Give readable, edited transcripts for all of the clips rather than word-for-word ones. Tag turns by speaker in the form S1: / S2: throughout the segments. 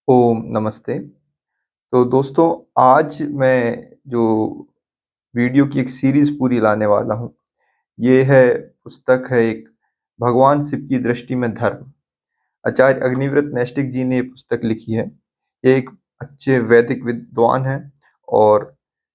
S1: ओम नमस्ते। तो दोस्तों, आज मैं जो वीडियो की एक सीरीज़ पूरी लाने वाला हूँ, ये है पुस्तक है एक भगवान शिव की दृष्टि में धर्म। आचार्य अग्निव्रत नैष्टिक जी ने ये पुस्तक लिखी है। ये एक अच्छे वैदिक विद्वान हैं और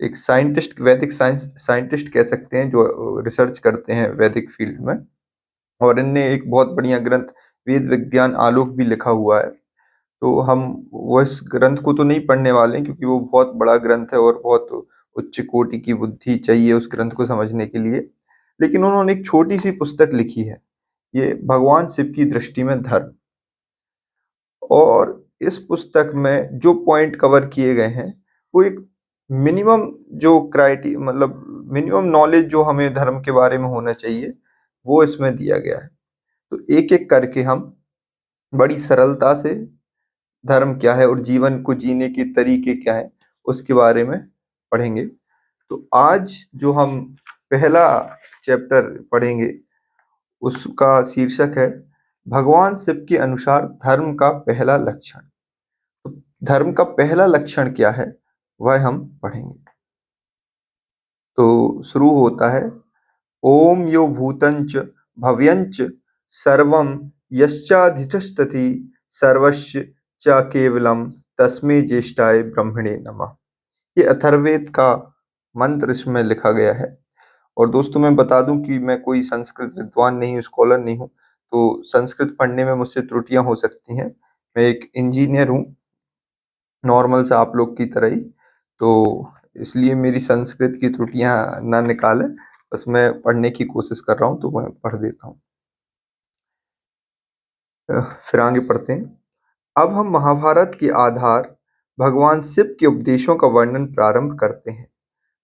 S1: एक साइंटिस्ट, वैदिक साइंटिस्ट कह सकते हैं, जो रिसर्च करते हैं वैदिक फील्ड में। और इनने एक बहुत बढ़िया ग्रंथ वेद विज्ञान आलोक भी लिखा हुआ है। तो हम वो इस ग्रंथ को तो नहीं पढ़ने वाले हैं, क्योंकि वो बहुत बड़ा ग्रंथ है और बहुत उच्च कोटि की बुद्धि चाहिए उस ग्रंथ को समझने के लिए। लेकिन उन्होंने एक छोटी सी पुस्तक लिखी है, ये भगवान शिव की दृष्टि में धर्म। और इस पुस्तक में जो पॉइंट कवर किए गए हैं, वो एक मिनिमम जो क्राइटेरिया, मतलब मिनिमम नॉलेज जो हमें धर्म के बारे में होना चाहिए, वो इसमें दिया गया है। तो एक एक करके हम बड़ी सरलता से धर्म क्या है और जीवन को जीने के तरीके क्या है, उसके बारे में पढ़ेंगे। तो आज जो हम पहला चैप्टर पढ़ेंगे, उसका शीर्षक है भगवान शिव के अनुसार धर्म का पहला लक्षण। तो धर्म का पहला लक्षण क्या है, वह हम पढ़ेंगे। तो शुरू होता है, ओम यो भूतंच भव्यंच सर्वं यश्चाधिष्ठति सर्वस्य च केवलम तस्मै ज्येष्ठाय ब्रह्मणे नमः। ये अथर्ववेद का मंत्र इसमें लिखा गया है। और दोस्तों, मैं बता दूं कि मैं कोई संस्कृत विद्वान नहीं हूँ, स्कॉलर नहीं हूँ, तो संस्कृत पढ़ने में मुझसे त्रुटियां हो सकती हैं। मैं एक इंजीनियर हूँ, नॉर्मल सा आप लोग की तरह ही। तो इसलिए मेरी संस्कृत की त्रुटियां ना निकालें, बस मैं पढ़ने की कोशिश कर रहा हूँ, तो मैं पढ़ देता हूँ। फिर आगे पढ़ते हैं। अब हम महाभारत के आधार भगवान शिव के उपदेशों का वर्णन प्रारंभ करते हैं।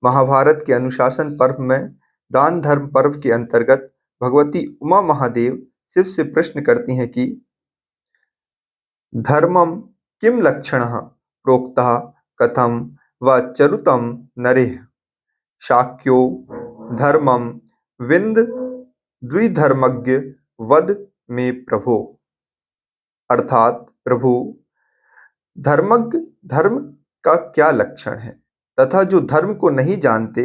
S1: महाभारत के अनुशासन पर्व में दान धर्म पर्व के अंतर्गत भगवती उमा महादेव शिव से प्रश्न करती हैं कि धर्मम किम लक्षणः प्रोक्तः कथम व चरुतम नरेह शाक्यो धर्मम विंद द्विधर्मज्ञ वद में प्रभो। अर्थात प्रभु, धर्मज्ञ धर्म का क्या लक्षण है, तथा जो धर्म को नहीं जानते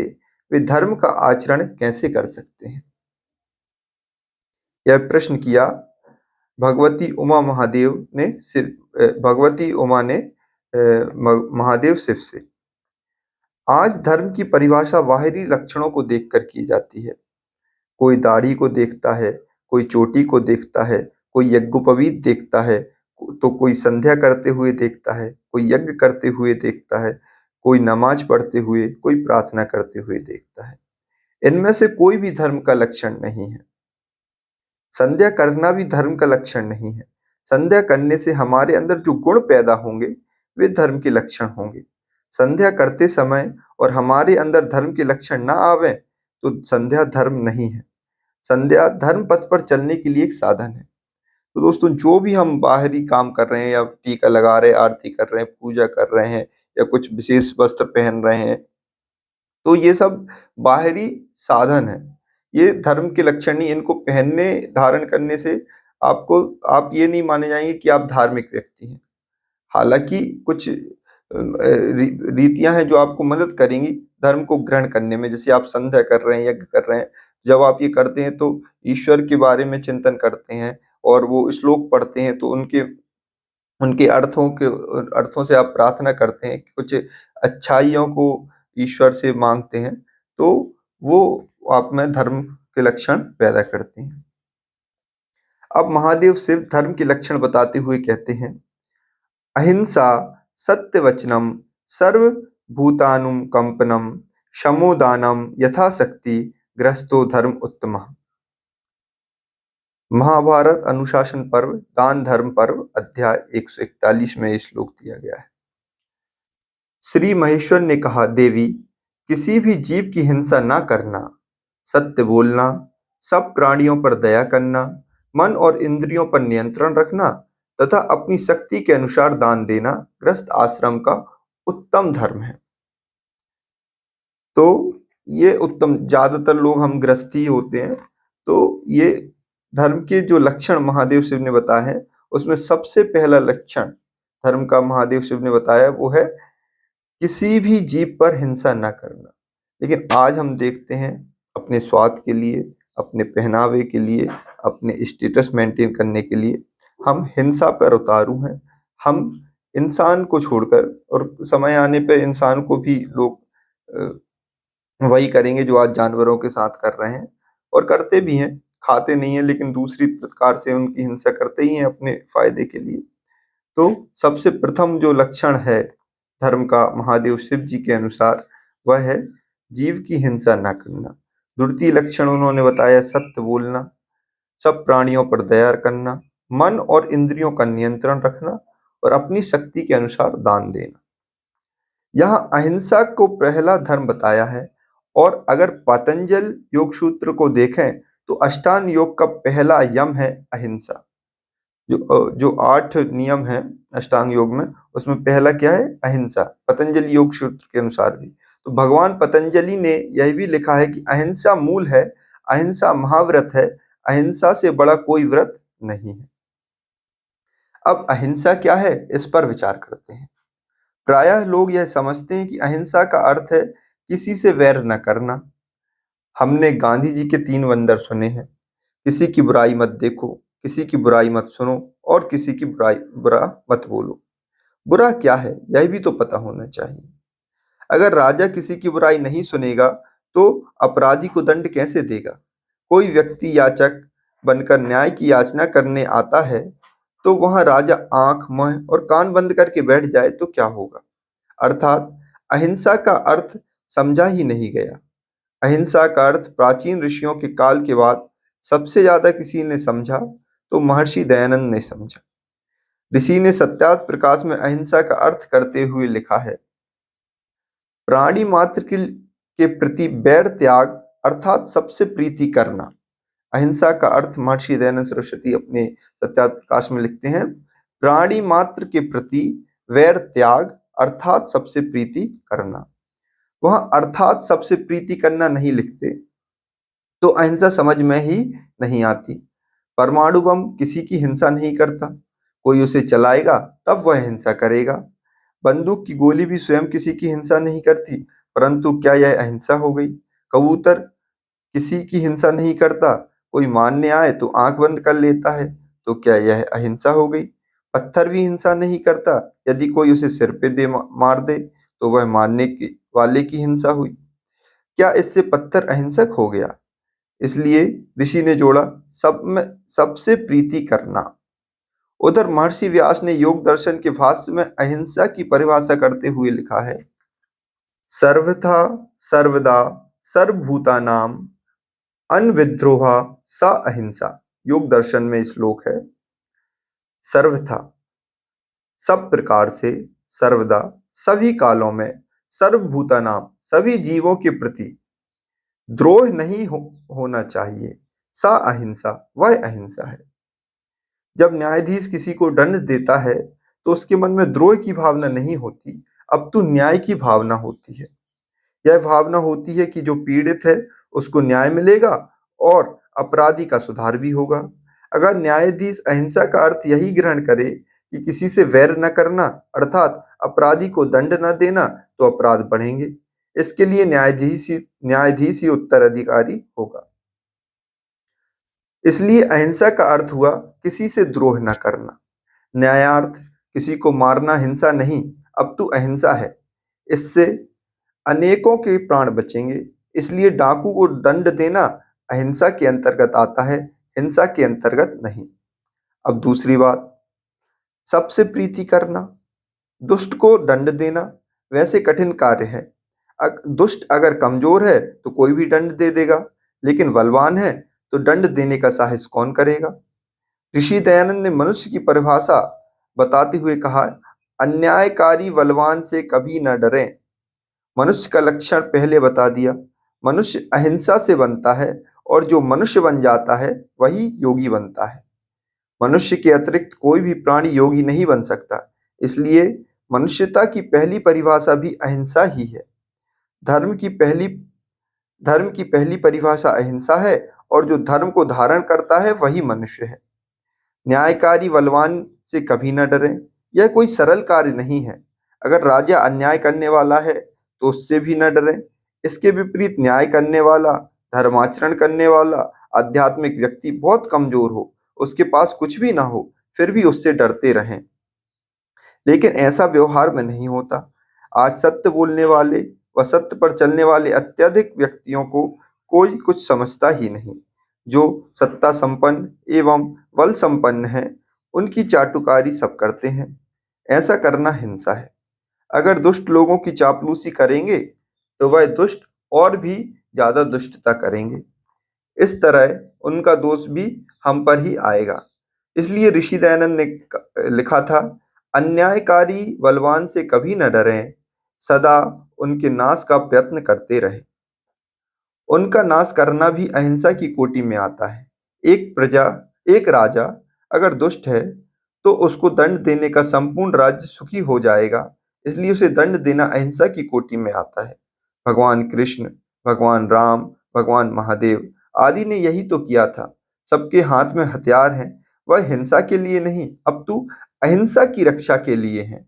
S1: वे धर्म का आचरण कैसे कर सकते हैं। यह प्रश्न किया भगवती उमा महादेव ने भगवती उमा ने महादेव शिव से। आज धर्म की परिभाषा बाहरी लक्षणों को देखकर की जाती है। कोई दाढ़ी को देखता है, कोई चोटी को देखता है, कोई यज्ञोपवीत देखता है, तो कोई संध्या करते हुए देखता है, कोई यज्ञ करते हुए देखता है, कोई नमाज पढ़ते हुए, कोई प्रार्थना करते हुए देखता है। इनमें से कोई भी धर्म का लक्षण नहीं है। संध्या करना भी धर्म का लक्षण नहीं है। संध्या करने से हमारे अंदर जो गुण पैदा होंगे, वे धर्म के लक्षण होंगे। संध्या करते समय और हमारे अंदर धर्म के लक्षण ना आवे, तो संध्या धर्म नहीं है। संध्या धर्म पथ पर चलने के लिए एक साधन है। तो दोस्तों, जो भी हम बाहरी काम कर रहे हैं, या टीका लगा रहे हैं, आरती कर रहे हैं, पूजा कर रहे हैं, या कुछ विशेष वस्त्र पहन रहे हैं, तो ये सब बाहरी साधन है। ये धर्म के लक्षण नहीं। इनको पहनने धारण करने से आप ये नहीं माने जाएंगे कि आप धार्मिक व्यक्ति हैं। हालांकि कुछ रीतियां हैं जो आपको मदद करेंगी धर्म को ग्रहण करने में। जैसे आप संध्या कर रहे हैं, यज्ञ कर रहे हैं, जब आप ये करते हैं तो ईश्वर के बारे में चिंतन करते हैं और वो श्लोक पढ़ते हैं, तो उनके उनके अर्थों से आप प्रार्थना करते हैं, कुछ अच्छाइयों को ईश्वर से मांगते हैं, तो वो आप में धर्म के लक्षण पैदा करते हैं। अब महादेव शिव धर्म के लक्षण बताते हुए कहते हैं, अहिंसा सत्यवचनम सर्वभूतानुकंपनम शमोदानम यथाशक्ति गृहस्थो धर्म उत्तम। महाभारत अनुशासन पर्व दान धर्म पर्व अध्याय 141 में ये श्लोक दिया गया है। श्री महेश्वर ने कहा, देवी, किसी भी जीव की हिंसा ना करना, सत्य बोलना, सब प्राणियों पर दया करना, मन और इंद्रियों पर नियंत्रण रखना तथा अपनी शक्ति के अनुसार दान देना गृहस्थ आश्रम का उत्तम धर्म है। तो ये उत्तम, ज्यादातर लोग हम गृहस्थी होते हैं, तो ये धर्म के जो लक्षण महादेव शिव ने बताए हैं, उसमें सबसे पहला लक्षण धर्म का महादेव शिव ने बताया वो है किसी भी जीव पर हिंसा न करना। लेकिन आज हम देखते हैं अपने स्वार्थ के लिए, अपने पहनावे के लिए, अपने स्टेटस मेंटेन करने के लिए हम हिंसा पर उतारू हैं। हम इंसान को छोड़कर, और समय आने पे इंसान को भी लोग वही करेंगे जो आज जानवरों के साथ कर रहे हैं, और करते भी हैं। खाते नहीं हैं लेकिन दूसरी प्रकार से उनकी हिंसा करते ही हैं अपने फायदे के लिए। तो सबसे प्रथम जो लक्षण है धर्म का महादेव शिव जी के अनुसार, वह है जीव की हिंसा न करना। द्वितीय लक्षण उन्होंने बताया सत्य बोलना, सब प्राणियों पर दया करना, मन और इंद्रियों का नियंत्रण रखना, और अपनी शक्ति के अनुसार दान देना। यहाँ अहिंसा को पहला धर्म बताया है। और अगर पतंजल योग सूत्र को देखें तो अष्टांग योग का पहला यम है अहिंसा। जो 8 नियम है अष्टांग योग में, उसमें पहला क्या है? अहिंसा, पतंजलि योग सूत्र के अनुसार भी। तो भगवान पतंजलि ने यह भी लिखा है कि अहिंसा मूल है, अहिंसा महाव्रत है, अहिंसा से बड़ा कोई व्रत नहीं है। अब अहिंसा क्या है, इस पर विचार करते हैं। प्रायः लोग यह समझते हैं कि अहिंसा का अर्थ है किसी से वैर न करना। हमने गांधी जी के 3 वंदर सुने हैं, किसी की बुराई मत देखो, किसी की बुराई मत सुनो, और किसी की बुरा मत बोलो। बुरा क्या है यह भी तो पता होना चाहिए। अगर राजा किसी की बुराई नहीं सुनेगा तो अपराधी को दंड कैसे देगा? कोई व्यक्ति याचक बनकर न्याय की याचना करने आता है तो वहां राजा आंख, मुंह और कान बंद करके बैठ जाए तो क्या होगा? अर्थात अहिंसा का अर्थ समझा ही नहीं गया। अहिंसा का अर्थ प्राचीन ऋषियों के काल के बाद सबसे ज्यादा किसी ने समझा तो महर्षि दयानंद ने समझा। ऋषि ने सत्यार्थ प्रकाश में अहिंसा का अर्थ करते हुए लिखा है, प्राणी मात्र के प्रति बैर त्याग अर्थात सबसे प्रीति करना। अहिंसा का अर्थ महर्षि दयानंद सरस्वती अपने सत्यार्थ प्रकाश में लिखते हैं, प्राणी मात्र के प्रति वैर त्याग अर्थात सबसे प्रीति करना। वह अर्थात सबसे प्रीति करना नहीं लिखते तो अहिंसा समझ में ही नहीं आती। परमाणु बम किसी की हिंसा नहीं करता, कोई उसे चलाएगा तब वह हिंसा करेगा। बंदूक की गोली भी स्वयं किसी की हिंसा नहीं करती, परंतु क्या यह अहिंसा हो गई? कबूतर किसी की हिंसा नहीं करता, कोई मारने आए तो आंख बंद कर लेता है, तो क्या यह अहिंसा हो गई? पत्थर भी हिंसा नहीं करता, यदि कोई उसे सिर पे मार दे तो वह मारने की वाले की हिंसा हुई। क्या इससे पत्थर अहिंसक हो गया? इसलिए ऋषि ने जोड़ा सब में सबसे प्रीति करना। उधर महर्षि व्यास ने योग दर्शन के भाष्य में अहिंसा की परिभाषा करते हुए लिखा है, सर्वथा सर्वदा सर्वभूतानाम अनविद्रोहा सा अहिंसा। योग दर्शन में श्लोक है, सर्वथा सब प्रकार से, सर्वदा सभी कालों में, सर्वभूतानाम सभी जीवों के प्रति द्रोह नहीं होना चाहिए, सा अहिंसा वह अहिंसा है। जब न्यायाधीश किसी को दंड देता है तो उसके मन में द्रोह की भावना नहीं होती, अब तो न्याय की भावना होती है। यह भावना होती है कि जो पीड़ित है उसको न्याय मिलेगा और अपराधी का सुधार भी होगा। अगर न्यायाधीश अहिंसा का अर्थ यही ग्रहण करे कि किसी से वैर न करना अर्थात अपराधी को दंड न देना, तो अपराध बढ़ेंगे। इसके लिए न्यायाधीश ही उत्तराधिकारी होगा। इसलिए अहिंसा का अर्थ हुआ किसी से द्रोह न करना। न्यायार्थ किसी को मारना हिंसा नहीं, अब तो अहिंसा है। इससे अनेकों के प्राण बचेंगे। इसलिए डाकू को दंड देना अहिंसा के अंतर्गत आता है, हिंसा के अंतर्गत नहीं। अब दूसरी बात, सबसे प्रीति करना। दुष्ट को दंड देना वैसे कठिन कार्य है। दुष्ट अगर कमजोर है तो कोई भी दंड दे देगा, लेकिन बलवान है तो दंड देने का साहस कौन करेगा? ऋषि दयानंद ने मनुष्य की परिभाषा बताते हुए कहा, अन्यायकारी बलवान से कभी न डरे। मनुष्य का लक्षण पहले बता दिया, मनुष्य अहिंसा से बनता है और जो मनुष्य बन जाता है वही योगी बनता है। मनुष्य के अतिरिक्त कोई भी प्राणी योगी नहीं बन सकता। इसलिए मनुष्यता की पहली परिभाषा भी अहिंसा ही है। धर्म की पहली परिभाषा अहिंसा है और जो धर्म को धारण करता है वही मनुष्य है। न्यायकारी बलवान से कभी न डरें, यह कोई सरल कार्य नहीं है। अगर राजा अन्याय करने वाला है तो उससे भी न डरें। इसके विपरीत न्याय करने वाला, धर्माचरण करने वाला आध्यात्मिक व्यक्ति बहुत कमजोर हो, उसके पास कुछ भी ना हो, फिर भी उससे डरते रहें। लेकिन ऐसा व्यवहार में नहीं होता। आज सत्य बोलने वाले व सत्य पर चलने वाले अत्यधिक व्यक्तियों को कोई कुछ समझता ही नहीं। जो सत्ता संपन्न एवं बल संपन्न है, उनकी चाटुकारी सब करते हैं। ऐसा करना हिंसा है। अगर दुष्ट लोगों की चापलूसी करेंगे तो वह दुष्ट और भी ज्यादा दुष्टता करेंगे। इस तरह उनका दोष भी हम पर ही आएगा। इसलिए ऋषि दयानंद ने लिखा था, अन्यायकारी बलवान से कभी न डरें, सदा उनके नाश का प्रयत्न करते रहें। उनका नाश करना भी अहिंसा की कोटि में आता है। एक राजा अगर दुष्ट है तो उसको दंड देने का संपूर्ण राज्य सुखी हो जाएगा, इसलिए उसे दंड देना अहिंसा की कोटि में आता है। भगवान कृष्ण, भगवान राम, भगवान महादेव आदि ने यही तो किया था। सबके हाथ में हथियार हैं, वह हिंसा के लिए नहीं अपितु अहिंसा की रक्षा के लिए हैं।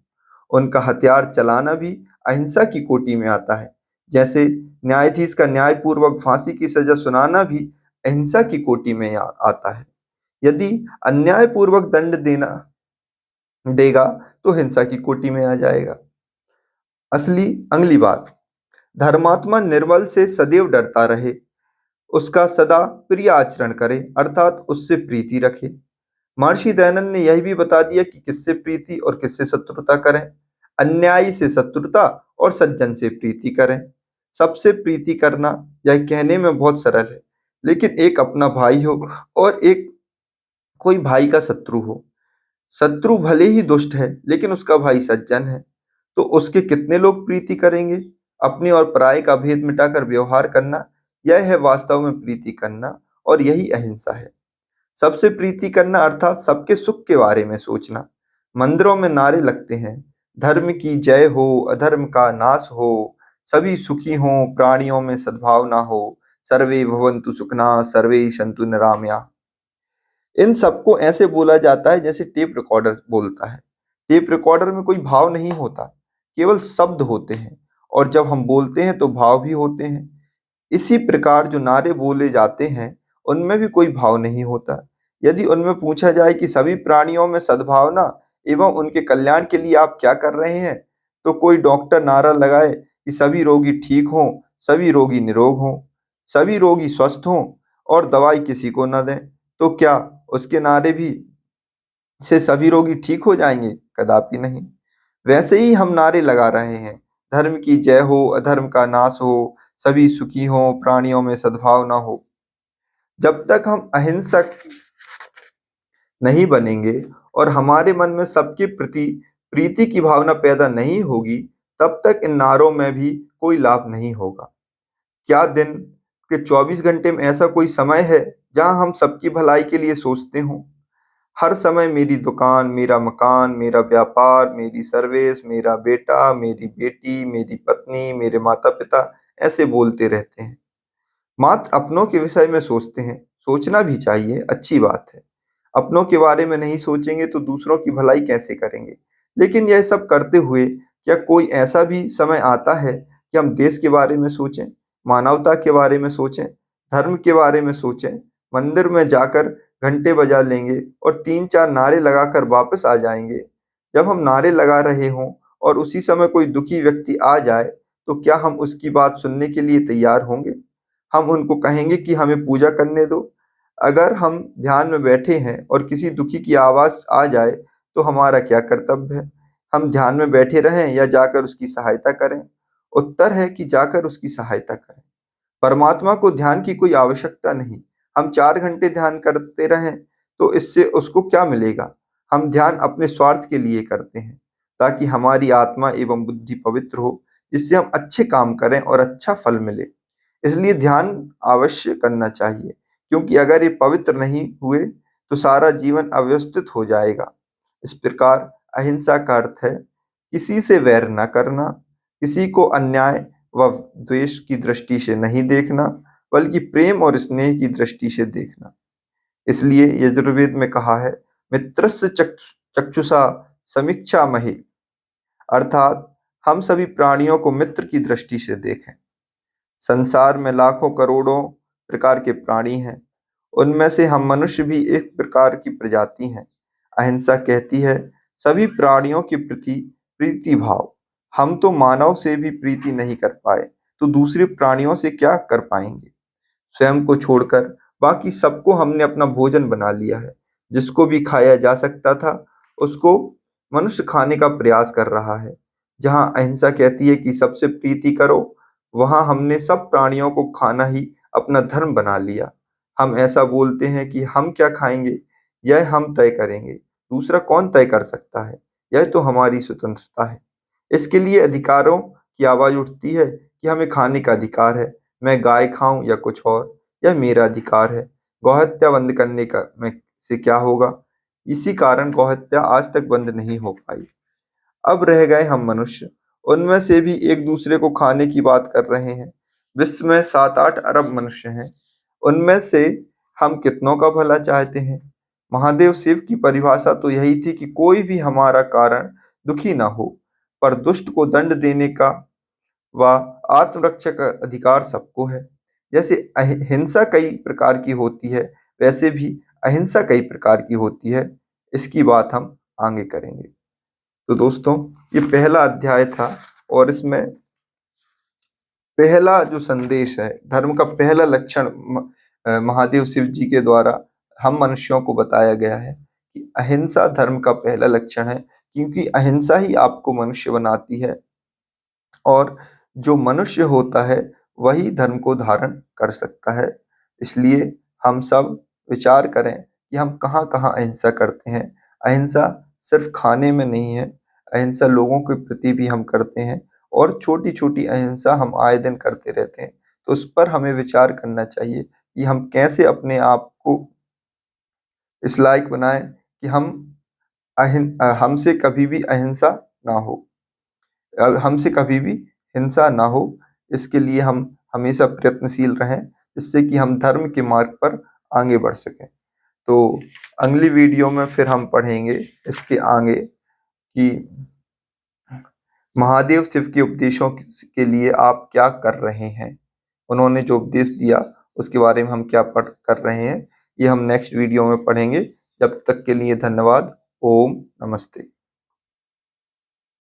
S1: उनका हथियार चलाना भी अहिंसा की कोटि में आता है। जैसे न्यायाधीश का न्यायपूर्वक फांसी की सजा सुनाना भी अहिंसा की कोटि में आता है। यदि अन्यायपूर्वक दंड देना देगा तो हिंसा की कोटि में आ जाएगा। अगली बात, धर्मात्मा निर्बल से सदैव डरता रहे, उसका सदा प्रिय आचरण करे, अर्थात उससे प्रीति रखे। महर्षि दयानंद ने यह भी बता दिया कि किससे प्रीति और किससे शत्रुता करें। अन्यायी से शत्रुता और सज्जन से प्रीति करें। सबसे प्रीति करना यह कहने में बहुत सरल है, लेकिन एक अपना भाई हो और एक कोई भाई का शत्रु हो। शत्रु भले ही दुष्ट है लेकिन उसका भाई सज्जन है, तो उसके कितने लोग प्रीति करेंगे। अपने और पराये का भेद मिटाकर व्यवहार करना, यह है वास्तव में प्रीति करना, और यही अहिंसा है। सबसे प्रीति करना अर्थात सबके सुख के बारे में सोचना। मंदिरों में नारे लगते हैं, धर्म की जय हो, अधर्म का नाश हो, सभी सुखी हों, प्राणियों में सद्भावना हो, सर्वे भवन्तु सुखिनः, सर्वे सन्तु निरामया। इन सबको ऐसे बोला जाता है जैसे टेप रिकॉर्डर बोलता है। टेप रिकॉर्डर में कोई भाव नहीं होता, केवल शब्द होते हैं, और जब हम बोलते हैं तो भाव भी होते हैं। इसी प्रकार जो नारे बोले जाते हैं उनमें भी कोई भाव नहीं होता। यदि उनमें पूछा जाए कि सभी प्राणियों में सद्भावना एवं उनके कल्याण के लिए आप क्या कर रहे हैं, तो कोई डॉक्टर नारा लगाए कि सभी रोगी ठीक हों, सभी रोगी निरोग हों, सभी रोगी स्वस्थ हों और दवाई किसी को न दें, तो क्या उसके नारे भी से सभी रोगी ठीक हो जाएंगे? कदापि नहीं। वैसे ही हम नारे लगा रहे हैं, धर्म की जय हो, अधर्म का नाश हो, सभी सुखी हों, प्राणियों में सद्भावना हो। जब तक हम अहिंसक नहीं बनेंगे और हमारे मन में सबके प्रति प्रीति की भावना पैदा नहीं होगी, तब तक इन नारों में भी कोई लाभ नहीं होगा। क्या दिन के 24 घंटे में ऐसा कोई समय है जहां हम सबकी भलाई के लिए सोचते हों? हर समय मेरी दुकान, मेरा मकान, मेरा व्यापार, मेरी सर्विस, मेरा बेटा, मेरी बेटी, मेरी पत्नी, मेरे माता-पिता ऐसे बोलते रहते हैं। मात्र अपनों के विषय में सोचते हैं। सोचना भी चाहिए, अच्छी बात है। अपनों के बारे में नहीं सोचेंगे तो दूसरों की भलाई कैसे करेंगे? लेकिन यह सब करते हुए क्या कोई ऐसा भी समय आता है कि हम देश के बारे में सोचें, मानवता के बारे में सोचें, धर्म के बारे में सोचें? मंदिर में जाकर घंटे बजा लेंगे और 3-4 नारे लगाकर वापस आ जाएंगे। जब हम नारे लगा रहे हों और उसी समय कोई दुखी व्यक्ति आ जाए, तो क्या हम उसकी बात सुनने के लिए तैयार होंगे? हम उनको कहेंगे कि हमें पूजा करने दो। अगर हम ध्यान में बैठे हैं और किसी दुखी की आवाज़ आ जाए तो हमारा क्या कर्तव्य है? हम ध्यान में बैठे रहें या जाकर उसकी सहायता करें? उत्तर है कि जाकर उसकी सहायता करें। परमात्मा को ध्यान की कोई आवश्यकता नहीं। हम 4 घंटे ध्यान करते रहें तो इससे उसको क्या मिलेगा? हम ध्यान अपने स्वार्थ के लिए करते हैं, ताकि हमारी आत्मा एवं बुद्धि पवित्र हो, जिससे हम अच्छे काम करें और अच्छा फल मिले। इसलिए ध्यान अवश्य करना चाहिए, क्योंकि अगर ये पवित्र नहीं हुए तो सारा जीवन अव्यवस्थित हो जाएगा। इस प्रकार अहिंसा का अर्थ है किसी से वैर न करना, किसी को अन्याय व द्वेष की दृष्टि से नहीं देखना, बल्कि प्रेम और स्नेह की दृष्टि से देखना। इसलिए यजुर्वेद में कहा है, मित्रस्य चक्षुषा समीक्षा महे, अर्थात हम सभी प्राणियों को मित्र की दृष्टि से देखें। संसार में लाखों करोड़ों प्रकार के प्राणी हैं, उनमें से हम मनुष्य भी एक प्रकार की प्रजाति हैं। अहिंसा कहती है सभी प्राणियों के प्रति प्रीति भाव। हम तो मानव से भी प्रीति नहीं कर पाए, तो दूसरे प्राणियों से क्या कर पाएंगे। स्वयं को छोड़कर बाकी सबको हमने अपना भोजन बना लिया है। जिसको भी खाया जा सकता था उसको मनुष्य खाने का प्रयास कर रहा है। जहाँ अहिंसा कहती है कि सबसे प्रीति करो, वहाँ हमने सब प्राणियों को खाना ही अपना धर्म बना लिया। हम ऐसा बोलते हैं कि हम क्या खाएंगे यह हम तय करेंगे, दूसरा कौन तय कर सकता है। यह तो हमारी स्वतंत्रता है। इसके लिए अधिकारों की आवाज उठती है कि हमें खाने का अधिकार है। मैं गाय खाऊं या कुछ और, यह मेरा अधिकार है। गौहत्या बंद करने का मैं से क्या होगा। इसी कारण गौहत्या आज तक बंद नहीं हो पाई। अब रह गए हम मनुष्य, उनमें से भी एक दूसरे को खाने की बात कर रहे हैं। विश्व में 7-8 अरब मनुष्य हैं, उनमें से हम कितनों का भला चाहते हैं। महादेव शिव की परिभाषा तो यही थी कि कोई भी हमारा कारण दुखी ना हो, पर दुष्ट को दंड देने का व आत्मरक्षा का अधिकार सबको है। जैसे हिंसा कई प्रकार की होती है, वैसे भी अहिंसा कई प्रकार की होती है। इसकी बात हम आगे करेंगे। तो दोस्तों, ये पहला अध्याय था और इसमें पहला जो संदेश है, धर्म का पहला लक्षण महादेव शिव जी के द्वारा हम मनुष्यों को बताया गया है कि अहिंसा धर्म का पहला लक्षण है, क्योंकि अहिंसा ही आपको मनुष्य बनाती है और जो मनुष्य होता है वही धर्म को धारण कर सकता है। इसलिए हम सब विचार करें कि हम कहाँ कहाँ अहिंसा करते हैं। अहिंसा सिर्फ खाने में नहीं है, अहिंसा लोगों के प्रति भी हम करते हैं और छोटी छोटी अहिंसा हम आए दिन करते रहते हैं। तो उस पर हमें विचार करना चाहिए कि हम कैसे अपने आप को इस लायक बनाएं कि हमसे कभी भी अहिंसा ना हो, हमसे कभी भी हिंसा ना हो। इसके लिए हम हमेशा प्रयत्नशील रहें, जिससे कि हम धर्म के मार्ग पर आगे बढ़ सकें। तो अगली वीडियो में फिर हम पढ़ेंगे इसके आगे कि महादेव शिव के उपदेशों के लिए आप क्या कर रहे हैं। उन्होंने जो उपदेश दिया उसके बारे में हम क्या पढ़ कर रहे हैं, ये हम नेक्स्ट वीडियो में पढ़ेंगे। जब तक के लिए धन्यवाद। ओम नमस्ते।